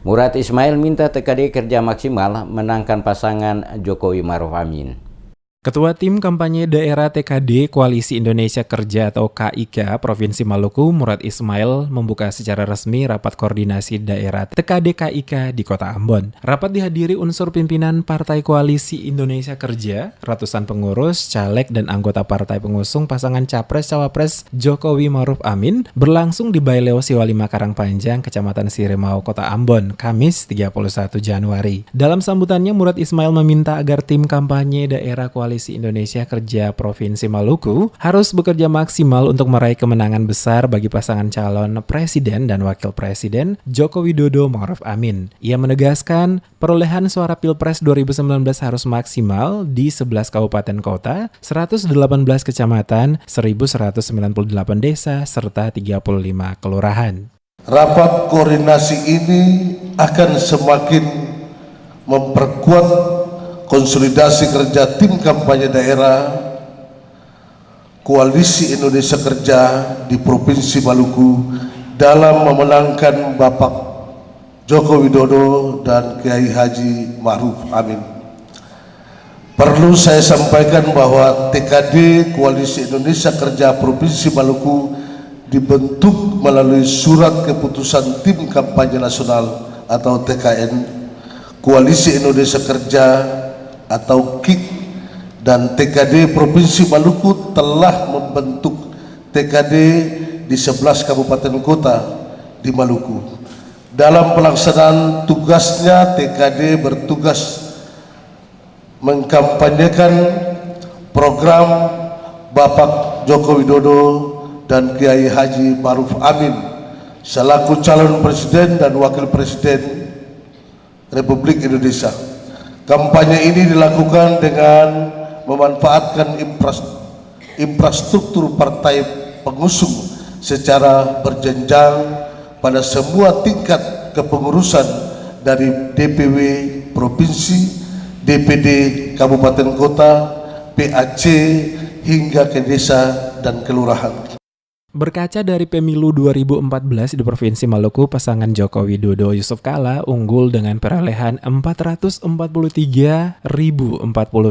Murad Ismail minta TKD kerja maksimal menangkan pasangan Jokowi Maruf Amin. Ketua Tim Kampanye Daerah TKD Koalisi Indonesia Kerja atau KIK Provinsi Maluku, Murad Ismail, membuka secara resmi rapat koordinasi daerah TKD KIK di Kota Ambon. Rapat dihadiri unsur pimpinan Partai Koalisi Indonesia Kerja, ratusan pengurus, caleg, dan anggota partai pengusung pasangan Capres-Cawapres Jokowi Maruf Amin berlangsung di Baileo Siwalima Karangpanjang, Kecamatan Siremau, Kota Ambon, Kamis 31 Januari. Dalam sambutannya, Murad Ismail meminta agar tim kampanye daerah Koalisi Indonesia Kerja Provinsi Maluku harus bekerja maksimal untuk meraih kemenangan besar bagi pasangan calon presiden dan wakil presiden Joko Widodo Maruf Amin. Ia menegaskan perolehan suara Pilpres 2019 harus maksimal di 11 kabupaten kota, 118 kecamatan, 1.198 desa, serta 35 kelurahan. Rapat koordinasi ini akan semakin memperkuat konsolidasi kerja tim kampanye daerah Koalisi Indonesia Kerja di Provinsi Maluku dalam memenangkan Bapak Joko Widodo dan Kiai Haji Maruf Amin. Perlu saya sampaikan bahwa TKD Koalisi Indonesia Kerja Provinsi Maluku dibentuk melalui surat keputusan tim kampanye nasional atau TKN Koalisi Indonesia Kerja atau KIK, dan TKD Provinsi Maluku telah membentuk TKD di 11 kabupaten kota di Maluku. Dalam pelaksanaan tugasnya, TKD bertugas mengkampanyekan program Bapak Joko Widodo dan Kiai Haji Maruf Amin selaku calon presiden dan wakil presiden Republik Indonesia. Kampanye ini dilakukan dengan memanfaatkan infrastruktur partai pengusung secara berjenjang pada semua tingkat kepengurusan dari DPW Provinsi, DPD Kabupaten Kota, PAC hingga ke desa dan kelurahan. Berkaca dari pemilu 2014 di Provinsi Maluku, pasangan Joko Widodo Yusuf Kala unggul dengan perolehan 443.040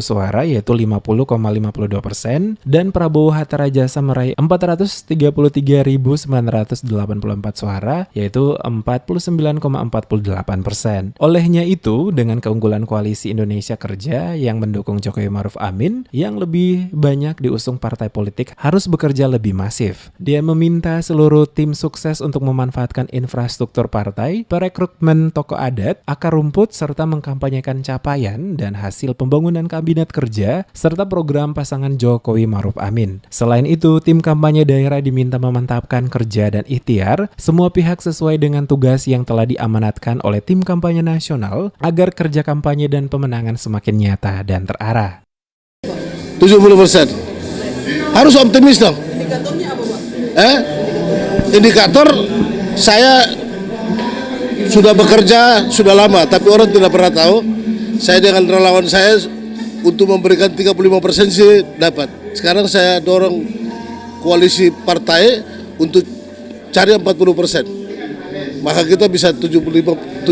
suara yaitu 50,52% dan Prabowo Hatta Rajasa meraih 433.984 suara yaitu 49,48%. Olehnya itu, dengan keunggulan Koalisi Indonesia Kerja yang mendukung Jokowi Maruf Amin yang lebih banyak diusung partai politik harus bekerja lebih masif. Dia meminta seluruh tim sukses untuk memanfaatkan infrastruktur partai, perekrutmen tokoh adat, akar rumput, serta mengkampanyekan capaian dan hasil pembangunan kabinet kerja, serta program pasangan Jokowi Maruf Amin. Selain itu, tim kampanye daerah diminta memantapkan kerja dan ikhtiar semua pihak sesuai dengan tugas yang telah diamanatkan oleh tim kampanye nasional agar kerja kampanye dan pemenangan semakin nyata dan terarah. 70%. Harus optimis dong. Indikatornya apa, Pak? Indikator saya sudah bekerja sudah lama, tapi orang tidak pernah tahu. Saya dengan relawan saya untuk memberikan 35% sih dapat. Sekarang saya dorong koalisi partai untuk cari 40%. Maka kita bisa 70-75%.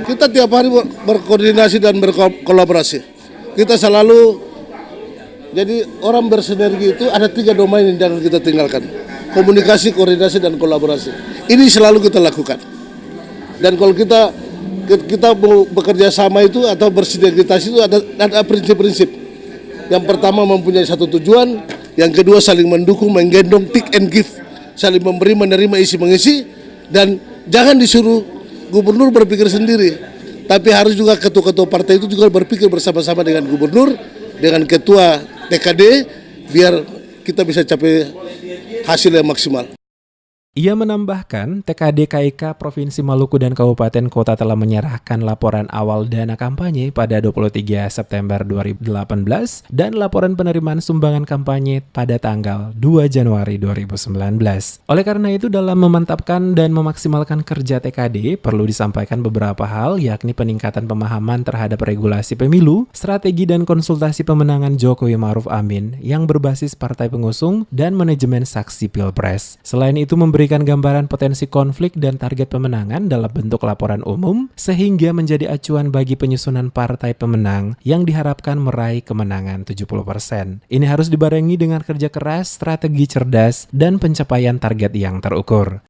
Kita tiap hari berkoordinasi dan berkolaborasi. Kita selalu, jadi orang bersinergi itu ada 3 domain yang jangan kita tinggalkan. Komunikasi, koordinasi, dan kolaborasi. Ini selalu kita lakukan. Dan kalau kita mau bekerja sama itu atau bersinergitas itu ada prinsip-prinsip. Yang pertama mempunyai satu tujuan, yang kedua saling mendukung, menggendong, take and give, saling memberi, menerima, isi mengisi, dan jangan disuruh gubernur berpikir sendiri, tapi harus juga ketua-ketua partai itu juga berpikir bersama-sama dengan gubernur, dengan ketua TKD, biar kita bisa capai hasil yang maksimal. Ia menambahkan, TKD KIK Provinsi Maluku dan Kabupaten Kota telah menyerahkan laporan awal dana kampanye pada 23 September 2018 dan laporan penerimaan sumbangan kampanye pada tanggal 2 Januari 2019. Oleh karena itu, dalam memantapkan dan memaksimalkan kerja TKD, perlu disampaikan beberapa hal, yakni peningkatan pemahaman terhadap regulasi pemilu, strategi dan konsultasi pemenangan Jokowi Maruf Amin yang berbasis partai pengusung dan manajemen saksi Pilpres. Selain itu, memberi memberikan gambaran potensi konflik dan target pemenangan dalam bentuk laporan umum, sehingga menjadi acuan bagi penyusunan partai pemenang yang diharapkan meraih kemenangan 70%. Ini harus dibarengi dengan kerja keras, strategi cerdas, dan pencapaian target yang terukur.